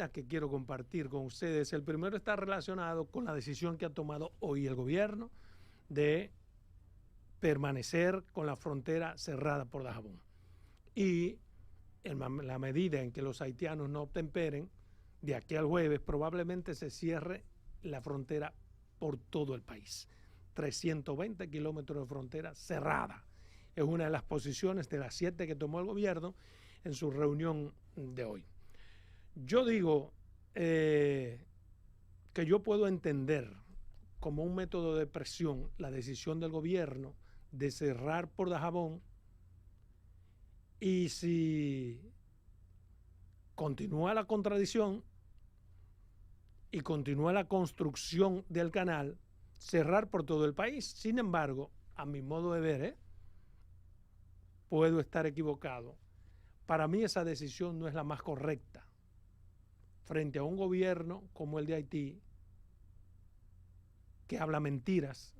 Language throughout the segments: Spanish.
temas que quiero compartir con ustedes. El primero está relacionado con la decisión que ha tomado hoy el gobierno de permanecer con la frontera cerrada por Dajabón. Y en la medida en que los haitianos no obtemperen, de aquí al jueves probablemente se cierre la frontera por todo el país. 320 kilómetros de frontera cerrada. Es una de las posiciones de las 7 que tomó el gobierno en su reunión de hoy. Yo digo que yo puedo entender como un método de presión la decisión del gobierno de cerrar por Dajabón, y si continúa la contradicción y continúa la construcción del canal, cerrar por todo el país. Sin embargo, a mi modo de ver, puedo estar equivocado. Para mí esa decisión no es la más correcta frente a un gobierno como el de Haití, que habla mentiras,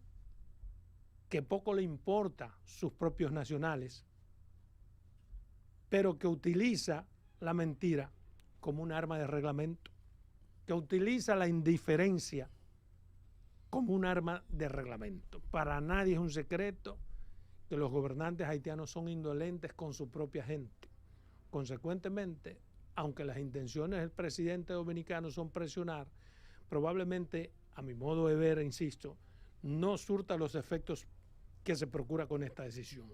que poco le importa sus propios nacionales, pero que utiliza la mentira como un arma de reglamento, que utiliza la indiferencia como un arma de reglamento. Para nadie es un secreto que los gobernantes haitianos son indolentes con su propia gente. Consecuentemente, aunque las intenciones del presidente dominicano son presionar, probablemente, a mi modo de ver, insisto, no surta los efectos que se procura con esta decisión.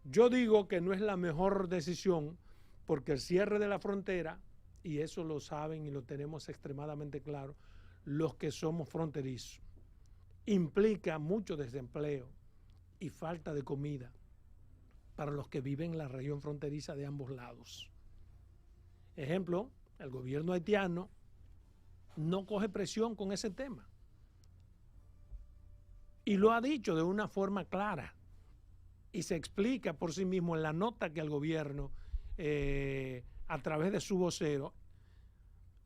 Yo digo que no es la mejor decisión porque el cierre de la frontera, y eso lo saben y lo tenemos extremadamente claro los que somos fronterizos, implica mucho desempleo y falta de comida para los que viven en la región fronteriza de ambos lados. Ejemplo, el gobierno haitiano no coge presión con ese tema y lo ha dicho de una forma clara y se explica por sí mismo en la nota que el gobierno a través de su vocero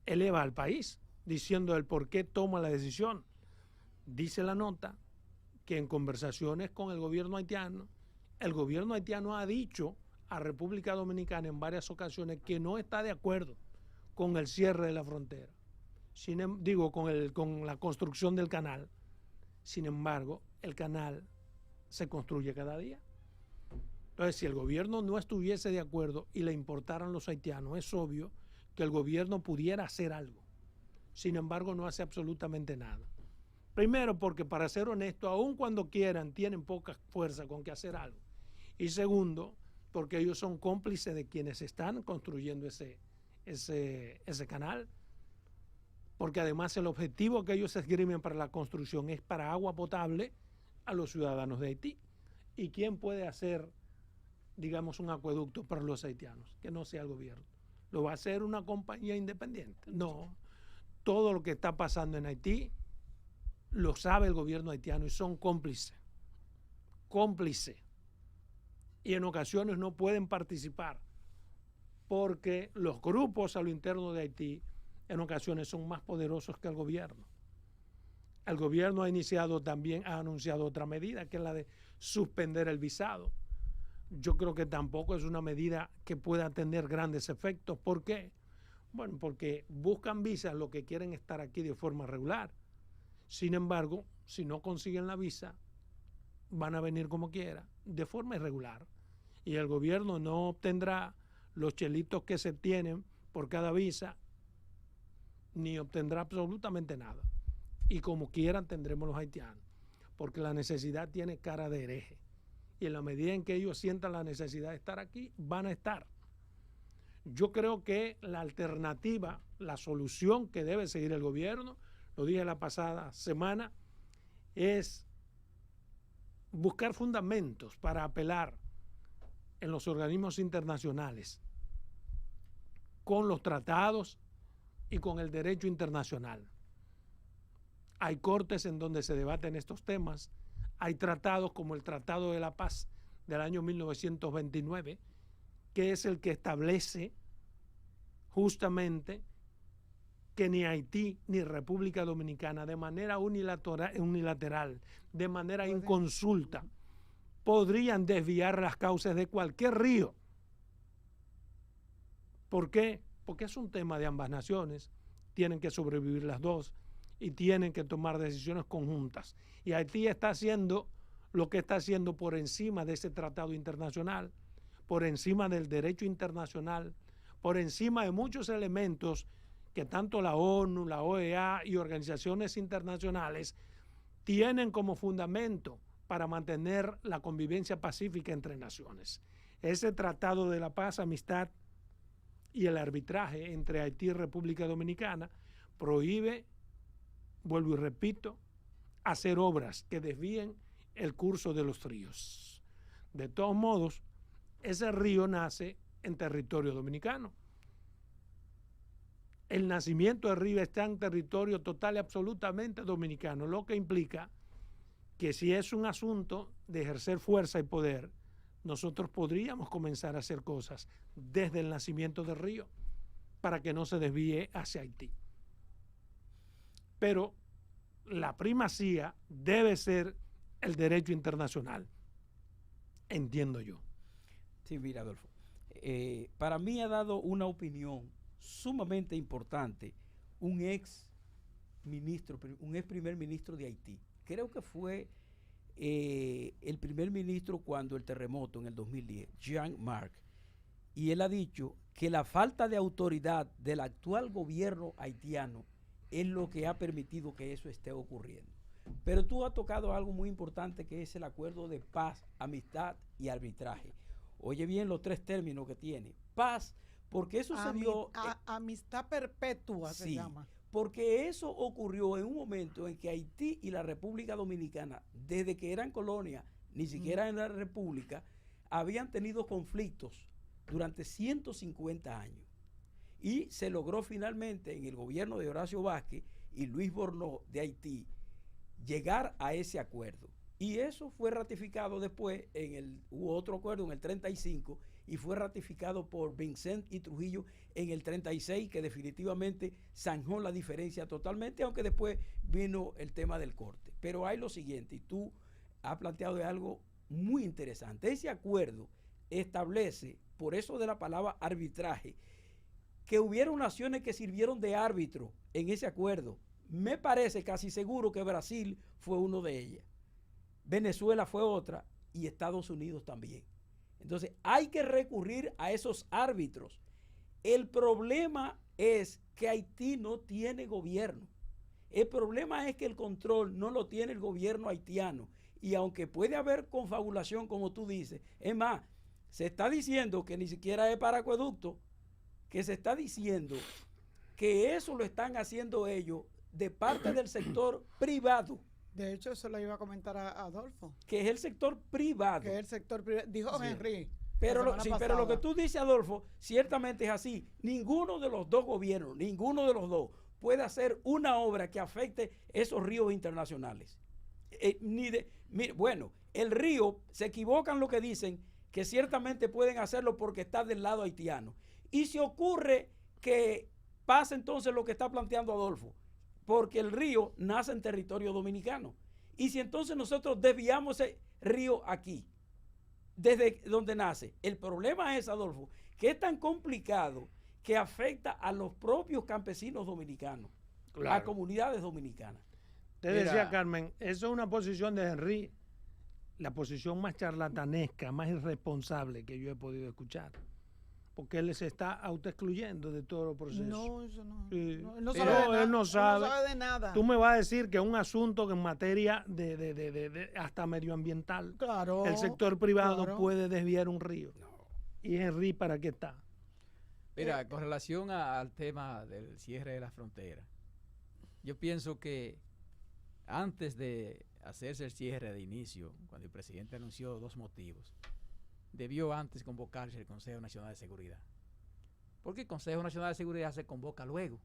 eleva al país diciendo el por qué toma la decisión. Dice la nota que en conversaciones con el gobierno haitiano ha dicho a República Dominicana en varias ocasiones que no está de acuerdo con el cierre de la frontera, con la construcción del canal. Sin embargo, el canal se construye cada día. Entonces, si el gobierno no estuviese de acuerdo y le importaran los haitianos, es obvio que el gobierno pudiera hacer algo. Sin embargo, no hace absolutamente nada. Primero, porque para ser honesto, aun cuando quieran, tienen poca fuerza con que hacer algo. Y segundo, porque ellos son cómplices de quienes están construyendo ese canal. Porque además el objetivo que ellos esgrimen para la construcción es para agua potable a los ciudadanos de Haití. ¿Y quién puede hacer, digamos, un acueducto para los haitianos? Que no sea el gobierno. ¿Lo va a hacer una compañía independiente? No. Todo lo que está pasando en Haití lo sabe el gobierno haitiano y son cómplices. Cómplices. Y en ocasiones no pueden participar porque los grupos a lo interno de Haití en ocasiones son más poderosos que el gobierno. El gobierno ha anunciado otra medida, que es la de suspender el visado. Yo creo que tampoco es una medida que pueda tener grandes efectos. ¿Por qué? Bueno, porque buscan visas los que quieren estar aquí de forma regular. Sin embargo, si no consiguen la visa, van a venir como quiera, de forma irregular. Y el gobierno no obtendrá los chelitos que se tienen por cada visa, ni obtendrá absolutamente nada. Y como quieran tendremos los haitianos, porque la necesidad tiene cara de hereje. Y en la medida en que ellos sientan la necesidad de estar aquí, van a estar. Yo creo que la alternativa, la solución que debe seguir el gobierno, lo dije la pasada semana, es buscar fundamentos para apelar en los organismos internacionales con los tratados y con el derecho internacional. Hay cortes en donde se debaten estos temas, hay tratados como el Tratado de la Paz del año 1929, que es el que establece justamente que ni Haití ni República Dominicana de manera unilateral, de manera inconsulta, podrían desviar las causas de cualquier río. ¿Por qué? Porque es un tema de ambas naciones tienen que sobrevivir las dos y tienen que tomar decisiones conjuntas. Y Haití está haciendo lo que está haciendo por encima de ese tratado internacional, por encima del derecho internacional, por encima de muchos elementos que tanto la ONU, la OEA y organizaciones internacionales tienen como fundamento para mantener la convivencia pacífica entre naciones. Ese tratado de la paz, amistad y el arbitraje entre Haití y República Dominicana prohíbe, vuelvo y repito, hacer obras que desvíen el curso de los ríos. De todos modos, ese río nace en territorio dominicano. El nacimiento del río está en territorio total y absolutamente dominicano, lo que implica que si es un asunto de ejercer fuerza y poder, nosotros podríamos comenzar a hacer cosas desde el nacimiento del río para que no se desvíe hacia Haití. Pero la primacía debe ser el derecho internacional, entiendo yo. Sí, mira, Adolfo, para mí ha dado una opinión sumamente importante un ex primer ministro de Haití. Creo que fue el primer ministro cuando el terremoto en el 2010, Jean-Marc, y él ha dicho que la falta de autoridad del actual gobierno haitiano es lo que ha permitido que eso esté ocurriendo. Pero tú has tocado algo muy importante, que es el acuerdo de paz, amistad y arbitraje. Oye bien los tres términos que tiene. Paz, porque eso se dio... amistad perpetua se llama. Porque eso ocurrió en un momento en que Haití y la República Dominicana, desde que eran colonia, ni siquiera en la República, habían tenido conflictos durante 150 años. Y se logró finalmente en el gobierno de Horacio Vázquez y Luis Bornó de Haití llegar a ese acuerdo. Y eso fue ratificado después, hubo otro acuerdo en el 35 y fue ratificado por Vincent y Trujillo en el 36, que definitivamente zanjó la diferencia totalmente, aunque después vino el tema del corte. Pero hay lo siguiente, y tú has planteado algo muy interesante. Ese acuerdo establece, por eso de la palabra arbitraje, que hubieron naciones que sirvieron de árbitro en ese acuerdo. Me parece casi seguro que Brasil fue uno de ellas, Venezuela fue otra y Estados Unidos también. Entonces hay que recurrir a esos árbitros. El problema es que Haití no tiene gobierno. El problema es que el control no lo tiene el gobierno haitiano. Y aunque puede haber confabulación, como tú dices, es más, se está diciendo que ni siquiera es para acueducto, que se está diciendo que eso lo están haciendo ellos de parte del sector privado. De hecho, eso lo iba a comentar a Adolfo. Que es el sector privado. Que es el sector privado. Dijo sí. Henry. Pero lo que tú dices, Adolfo, ciertamente es así. Ninguno de los dos gobiernos, ninguno de los dos puede hacer una obra que afecte esos ríos internacionales. Bueno, el río, se equivocan lo que dicen, que ciertamente pueden hacerlo porque está del lado haitiano. Y si ocurre que pasa entonces lo que está planteando Adolfo, porque el río nace en territorio dominicano. Y si entonces nosotros desviamos ese río aquí, desde donde nace, el problema es, Adolfo, que es tan complicado que afecta a los propios campesinos dominicanos, claro, a comunidades dominicanas. Te decía, Carmen, eso es una posición de Henry, la posición más charlatanesca, más irresponsable que yo he podido escuchar. Porque él se está autoexcluyendo de todo el proceso. No, eso no. Sí. Él no sabe de nada. Tú me vas a decir que un asunto que en materia de hasta medioambiental, claro, el sector privado no puede desviar un río. No. ¿Y Henry para qué está? Mira, con relación al tema del cierre de la frontera, yo pienso que antes de hacerse el cierre de inicio, cuando el presidente anunció 2 motivos, debió antes convocarse el Consejo Nacional de Seguridad. Porque el Consejo Nacional de Seguridad se convoca luego,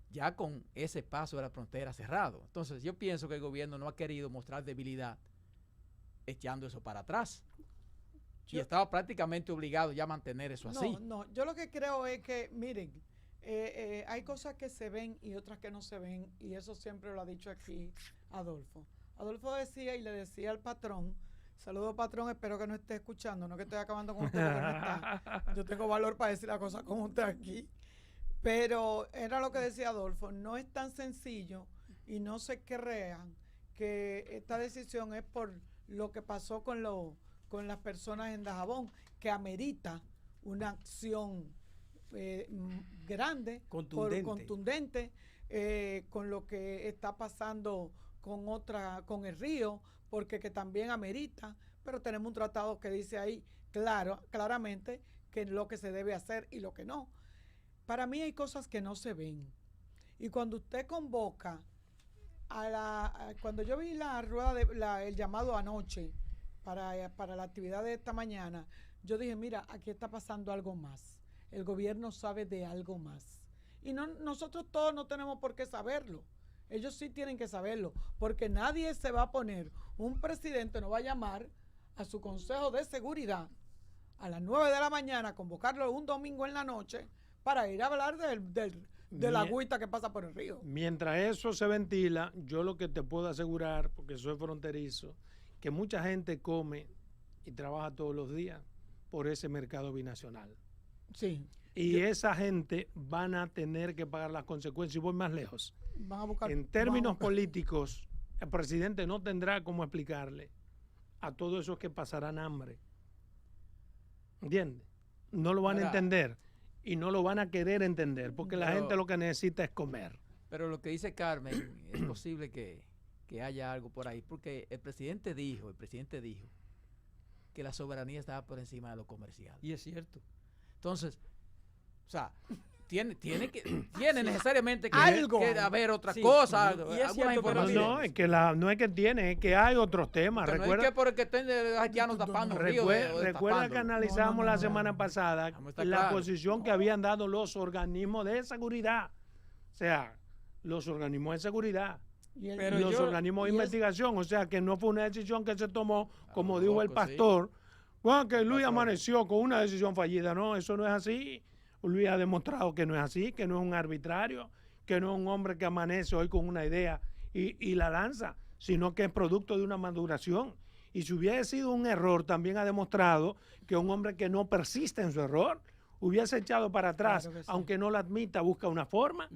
ya con ese paso de la frontera cerrado. Entonces yo pienso que el gobierno no ha querido mostrar debilidad echando eso para atrás. Y estaba prácticamente obligado ya a mantener eso así. No, yo lo que creo es que, miren, hay cosas que se ven y otras que no se ven, y eso siempre lo ha dicho aquí Adolfo. Adolfo decía y le decía al patrón, saludos patrón, espero que no esté escuchando, no que estoy acabando con usted porque no está. Yo tengo valor para decir las cosas con usted aquí. Pero era lo que decía Adolfo, no es tan sencillo y no se crean que esta decisión es por lo que pasó con las personas en Dajabón, que amerita una acción grande, contundente, con lo que está pasando con el río, porque que también amerita, pero tenemos un tratado que dice ahí claramente que lo que se debe hacer y lo que no. Para mí hay cosas que no se ven. Y cuando usted convoca cuando yo vi la rueda el llamado anoche para la actividad de esta mañana, yo dije, mira, aquí está pasando algo más. El gobierno sabe de algo más. Y nosotros todos no tenemos por qué saberlo. Ellos sí tienen que saberlo, porque nadie se va a poner, un presidente no va a llamar a su consejo de seguridad a las 9 de la mañana, convocarlo un domingo en la noche para ir a hablar de la agüita que pasa por el río. Mientras eso se ventila, yo lo que te puedo asegurar, porque soy fronterizo, que mucha gente come y trabaja todos los días por ese mercado binacional. Sí. Y esa gente van a tener que pagar las consecuencias. Y voy más lejos. Van a buscar, en términos políticos, el presidente no tendrá cómo explicarle a todos esos que pasarán hambre. ¿Entiendes? No lo van a entender y no lo van a querer entender, porque la gente lo que necesita es comer. Pero lo que dice Carmen, es posible que haya algo por ahí, porque el presidente dijo que la soberanía estaba por encima de lo comercial. Y es cierto. Entonces, o sea, tiene necesariamente que haber otra cosa, alguna información. No, es que no es que tiene, es que hay otros temas. Pero recuerda, no es que por el que estén haitianos tapando el río. Recuerda que analizamos la semana pasada la posición que habían dado los organismos de seguridad. O sea, los organismos de seguridad. Y los organismos de investigación. O sea, que no fue una decisión que se tomó, como dijo el pastor, bueno, que Luis amaneció con una decisión fallida. No, eso no es así. Luis ha demostrado que no es así, que no es un arbitrario, que no es un hombre que amanece hoy con una idea y la lanza, sino que es producto de una maduración. Y si hubiese sido un error, también ha demostrado que un hombre que no persiste en su error, hubiese echado para atrás, claro, aunque no lo admita, busca una forma.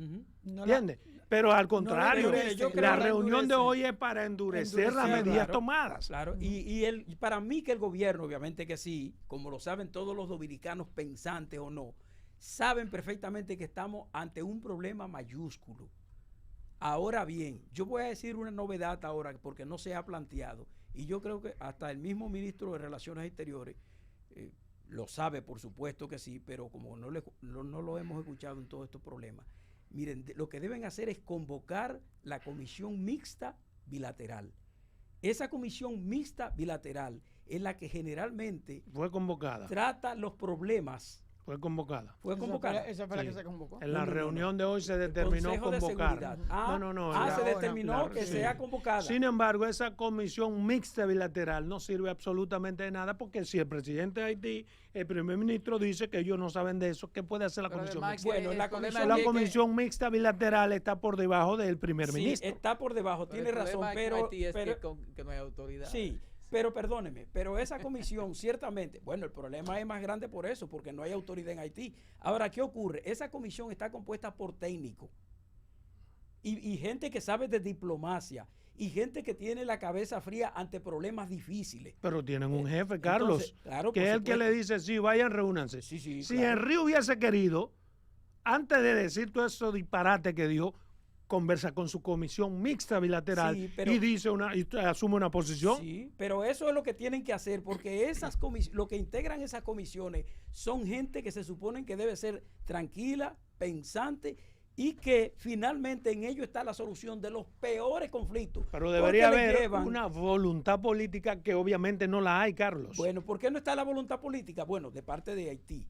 ¿Entiendes? Pero al contrario, la reunión de hoy es para endurecer las medidas tomadas. Claro, y para mí que el gobierno, obviamente que sí, como lo saben todos los dominicanos pensantes o no, saben perfectamente que estamos ante un problema mayúsculo. Ahora bien, yo voy a decir una novedad ahora porque no se ha planteado, y yo creo que hasta el mismo ministro de Relaciones Exteriores lo sabe, por supuesto que sí, pero como no lo hemos escuchado en todos estos problemas. Miren, lo que deben hacer es convocar la comisión mixta bilateral. Esa comisión mixta bilateral es la que generalmente fue convocada, trata los problemas. Fue convocada. Fue convocada. Esa fue la que se convocó. En la reunión de hoy se determinó convocar. Se determinó que sea convocada. Sin embargo, esa comisión mixta bilateral no sirve absolutamente de nada, porque si el presidente de Haití, el primer ministro, dice que ellos no saben de eso, ¿qué puede hacer la comisión mixta? Bueno, la comisión mixta bilateral está por debajo del primer ministro. Está por debajo, tiene razón, pero que no hay autoridad. Sí. Pero perdóneme, pero esa comisión ciertamente, bueno, el problema es más grande por eso, porque no hay autoridad en Haití. Ahora, ¿qué ocurre? Esa comisión está compuesta por técnicos y gente que sabe de diplomacia y gente que tiene la cabeza fría ante problemas difíciles. Pero tienen un jefe, Carlos, entonces, claro, que es el que le dice, sí, vayan, reúnanse. Sí, si Henry hubiese querido, antes de decir todo eso disparate que dijo, conversa con su comisión mixta bilateral y dice y asume una posición. Sí, pero eso es lo que tienen que hacer, porque lo que integran esas comisiones son gente que se suponen que debe ser tranquila, pensante y que finalmente en ello está la solución de los peores conflictos. Pero debería haber una voluntad política que obviamente no la hay, Carlos. Bueno, ¿por qué no está la voluntad política? Bueno, de parte de Haití.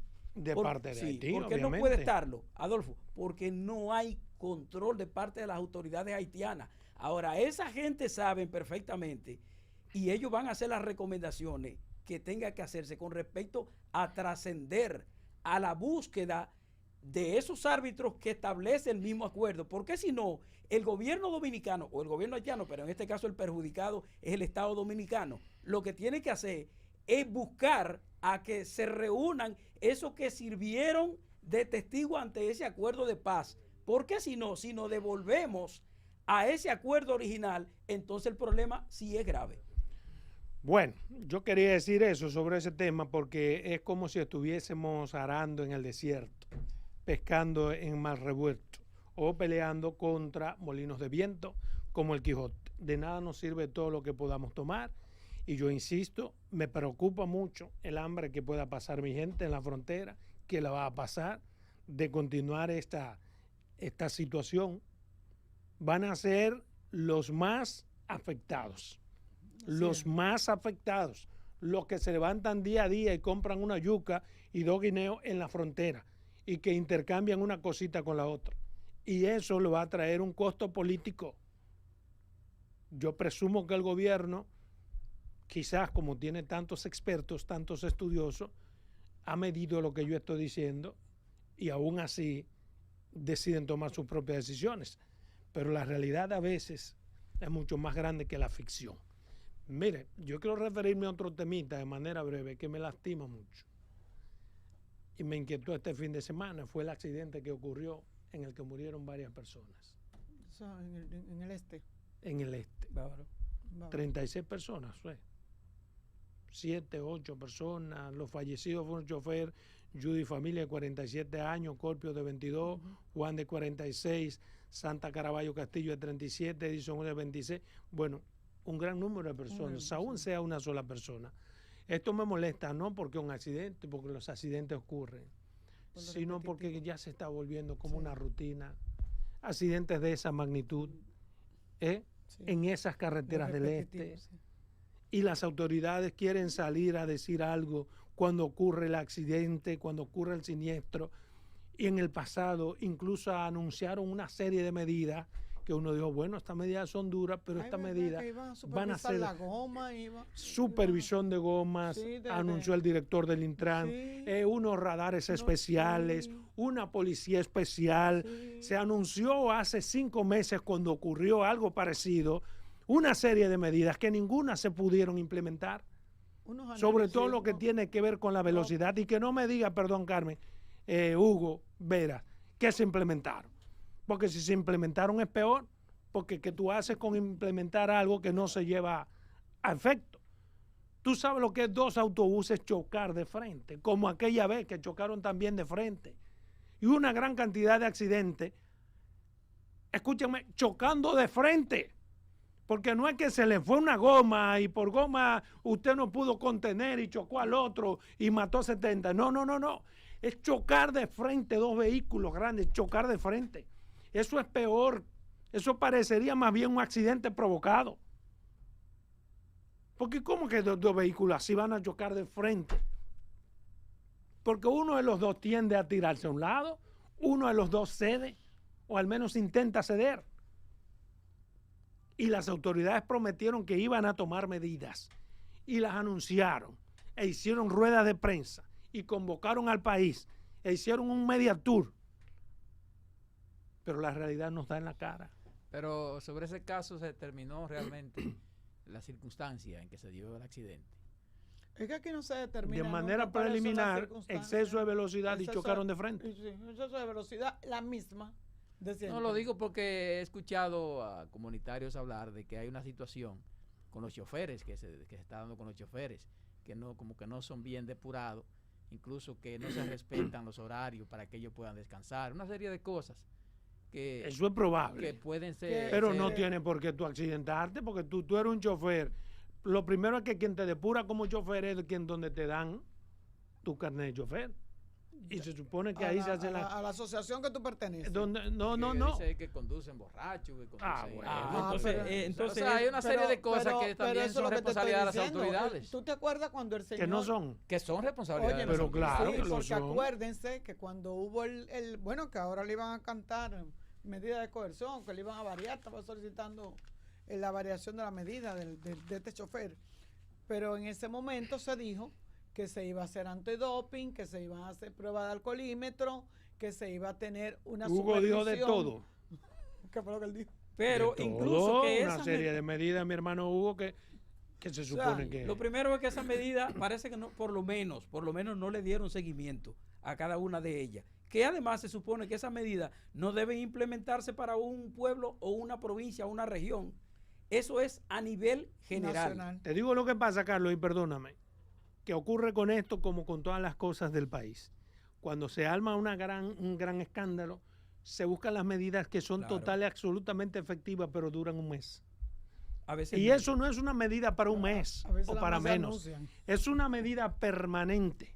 Parte de Haití, ¿por qué obviamente no puede estarlo, Adolfo? Porque no hay control de parte de las autoridades haitianas. Ahora, esa gente sabe perfectamente y ellos van a hacer las recomendaciones que tenga que hacerse con respecto a trascender a la búsqueda de esos árbitros que establece el mismo acuerdo, porque si no, el gobierno dominicano o el gobierno haitiano, pero en este caso el perjudicado es el Estado dominicano, lo que tiene que hacer es buscar a que se reúnan esos que sirvieron de testigo ante ese acuerdo de paz. Porque si nos devolvemos a ese acuerdo original, entonces el problema sí es grave. Bueno, yo quería decir eso sobre ese tema porque es como si estuviésemos arando en el desierto, pescando en mar revuelto o peleando contra molinos de viento como el Quijote. De nada nos sirve todo lo que podamos tomar y yo insisto, me preocupa mucho el hambre que pueda pasar mi gente en la frontera, que la va a pasar de continuar esta situación. Van a ser los más afectados. Los más afectados, los que se levantan día a día y compran una yuca y 2 guineos en la frontera y que intercambian una cosita con la otra. Y eso le va a traer un costo político. Yo presumo que el gobierno, quizás como tiene tantos expertos, tantos estudiosos, ha medido lo que yo estoy diciendo y aún así deciden tomar sus propias decisiones. Pero la realidad a veces es mucho más grande que la ficción. Mire, yo quiero referirme a otro temita de manera breve que me lastima mucho y me inquietó este fin de semana. Fue el accidente que ocurrió en el que murieron varias personas. Eso en el este. En el este. Bárbaro. 36 personas fue. 7, 8 personas. Los fallecidos fueron chofer Judy Familia de 47 años, Corpio de 22, Juan de 46, Santa Caraballo Castillo de 37, Edison de 26. Bueno, un gran número de personas, aún sea una sola persona. Esto me molesta no porque un accidente, porque los accidentes ocurren, sino porque ya se está volviendo como una rutina. Accidentes de esa magnitud en esas carreteras del este. Y las autoridades quieren salir a decir algo cuando ocurre el accidente, cuando ocurre el siniestro. Y en el pasado incluso anunciaron una serie de medidas que uno dijo, bueno, estas medidas son duras, pero estas medidas van a ser la goma, supervisión de gomas, anunció el director del Intran, unos radares especiales, una policía especial. Se anunció hace 5 meses cuando ocurrió algo parecido, una serie de medidas que ninguna se pudieron implementar, sobre todo lo que tiene que ver con la velocidad. Y que no me diga, perdón Carmen, Hugo, Vera, que se implementaron. Porque si se implementaron es peor, porque ¿qué tú haces con implementar algo que no se lleva a efecto? Tú sabes lo que es 2 autobuses chocar de frente, como aquella vez que chocaron también de frente. Y una gran cantidad de accidentes, escúchame, chocando de frente. Porque no es que se le fue una goma y por goma usted no pudo contener y chocó al otro y mató 70. No, no, no, no. Es chocar de frente 2 vehículos grandes, chocar de frente. Eso es peor. Eso parecería más bien un accidente provocado. Porque ¿cómo que 2 vehículos así van a chocar de frente? Porque uno de los dos tiende a tirarse a un lado, uno de los dos cede, o al menos intenta ceder. Y las autoridades prometieron que iban a tomar medidas. Y las anunciaron. E hicieron ruedas de prensa. Y convocaron al país. E hicieron un media tour. Pero la realidad nos da en la cara. Pero sobre ese caso se determinó realmente la circunstancia en que se dio el accidente. Es que aquí no se determina. De manera preliminar, exceso de velocidad y chocaron de frente. Sí, exceso de velocidad, la misma. No lo digo porque he escuchado a comunitarios hablar de que hay una situación con los choferes, que se está dando con los choferes, que no, como que no son bien depurados, incluso que no se respetan los horarios para que ellos puedan descansar, una serie de cosas. Que, eso es probable. Que pueden ser. Pero no tiene por qué tú accidentarte, porque tú eres un chofer. Lo primero es que quien te depura como chofer es quien donde te dan tu carnet de chofer. Y se supone que ahí se hace a la asociación que tú perteneces. No. Dice que conducen borrachos. Entonces, hay una serie de cosas que también son responsabilidad de las autoridades. ¿Tú te acuerdas cuando el señor... Que no son. Que son responsabilidades. Pero claro, sí, que lo porque son. acuérdense que cuando hubo bueno, que ahora le iban a cantar medida de coerción, que le iban a variar, estaba solicitando la variación de la medida de este chofer. Pero en ese momento se dijo que se iba a hacer antidoping, que se iban a hacer pruebas de alcoholímetro, que se iba a tener una Hugo dijo de todo. ¿Qué fue lo que él dijo? Pero de incluso todo, que una serie de medidas, mi hermano Hugo, que se supone que... Lo primero es que esa medida parece que no, por lo menos no le dieron seguimiento a cada una de ellas. que además se supone que esas medidas no deben implementarse para un pueblo o una provincia o una región. Eso es a nivel general. Nacional. Te digo lo que pasa, Carlos, y perdóname, que ocurre con esto como con todas las cosas del país. Cuando se arma un gran escándalo, se buscan las medidas que son Claro. totales, absolutamente efectivas, pero duran un mes. A veces Y no. eso no es una medida para un mes A veces o nada para más se menos. anuncian. Es una medida permanente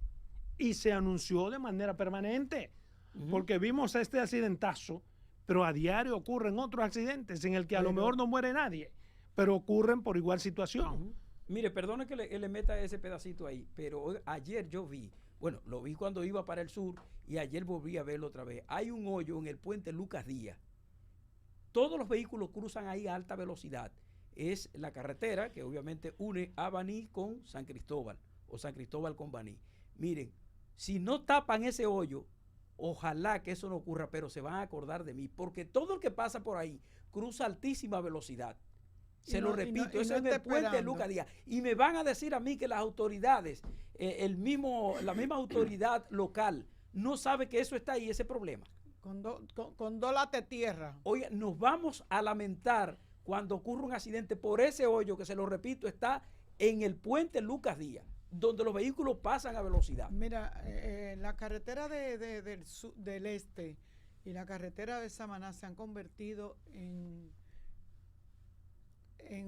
y se anunció de manera permanente Ujú. porque vimos este accidentazo, pero a diario ocurren otros accidentes en el que a lo Pero- mejor no muere nadie, pero ocurren por igual situación. Ujú. Mire, perdone que le meta ese pedacito ahí, pero ayer yo vi, bueno, lo vi cuando iba para el sur y ayer volví a verlo otra vez. Hay un hoyo en el puente Lucas Díaz. Todos los vehículos cruzan ahí a alta velocidad. Es la carretera que obviamente une a Baní con San Cristóbal o San Cristóbal con Baní. Miren, si no tapan ese hoyo, ojalá que eso no ocurra, pero se van a acordar de mí, porque todo el que pasa por ahí cruza a altísima velocidad. Se Y lo no- y repito, no- y eso no es del está puente esperando. Lucas Díaz. Y me van a decir a mí que las autoridades, la misma autoridad local, no sabe que eso está ahí, ese problema. Con 2 latas de tierra. Oye, nos vamos a lamentar cuando ocurre un accidente por ese hoyo que, se lo repito, está en el puente Lucas Díaz, donde los vehículos pasan a velocidad. Mira, la carretera del este y la carretera de Samaná se han convertido en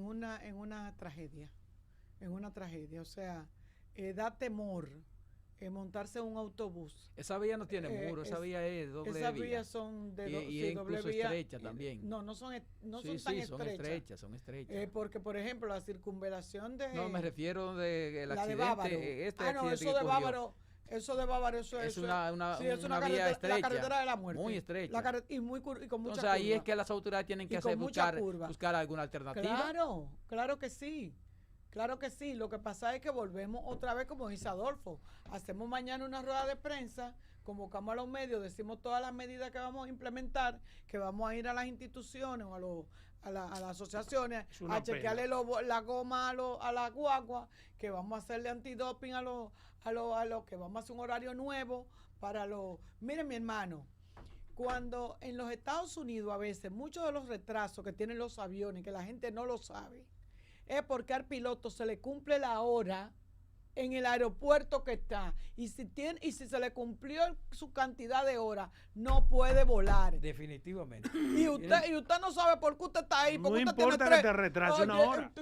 una tragedia. En una tragedia. O sea, da temor montarse en un autobús. Esa vía no tiene muro, esa vía es doble Esas vía. vías son de Y sí, es doble incluso vía. estrecha también. No son Sí, tan sí, son estrechas. estrechas, son estrechas. Porque, por ejemplo, la circunvalación de... No, me refiero de el la de accidente, Bávaro. este No, accidente eso que de ocurrió. Bávaro, eso Es una sí, es vía carretera, estrecha, la carretera de la muerte. muy estrecha. Y con mucha Entonces ahí curva. es que las autoridades tienen que Y hacer con mucha buscar, curva. buscar alguna alternativa. Claro, claro que sí. Claro que sí. Lo que pasa es que volvemos otra vez, como dice Adolfo. Hacemos mañana una rueda de prensa, convocamos a los medios, decimos todas las medidas que vamos a implementar, que vamos a ir a las instituciones o a las asociaciones Es una a chequearle la goma a la guagua, que vamos a hacerle antidoping a los que vamos a hacer un horario nuevo para los... Miren, mi hermano, cuando en los Estados Unidos a veces muchos de los retrasos que tienen los aviones, que la gente no lo sabe, es porque al piloto se le cumple la hora en el aeropuerto que está. Y si se le cumplió su cantidad de horas, no puede volar. Definitivamente. Y usted no sabe por qué usted está ahí. No Porque usted importa tiene que te retrase una hora.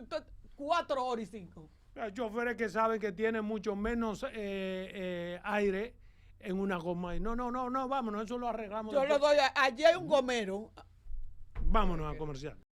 4 horas y 5. Hay choferes que saben que tienen mucho menos aire en una goma. Y no, vámonos, eso lo arreglamos. Yo le después. doy, allí hay un gomero. Vámonos a comercial.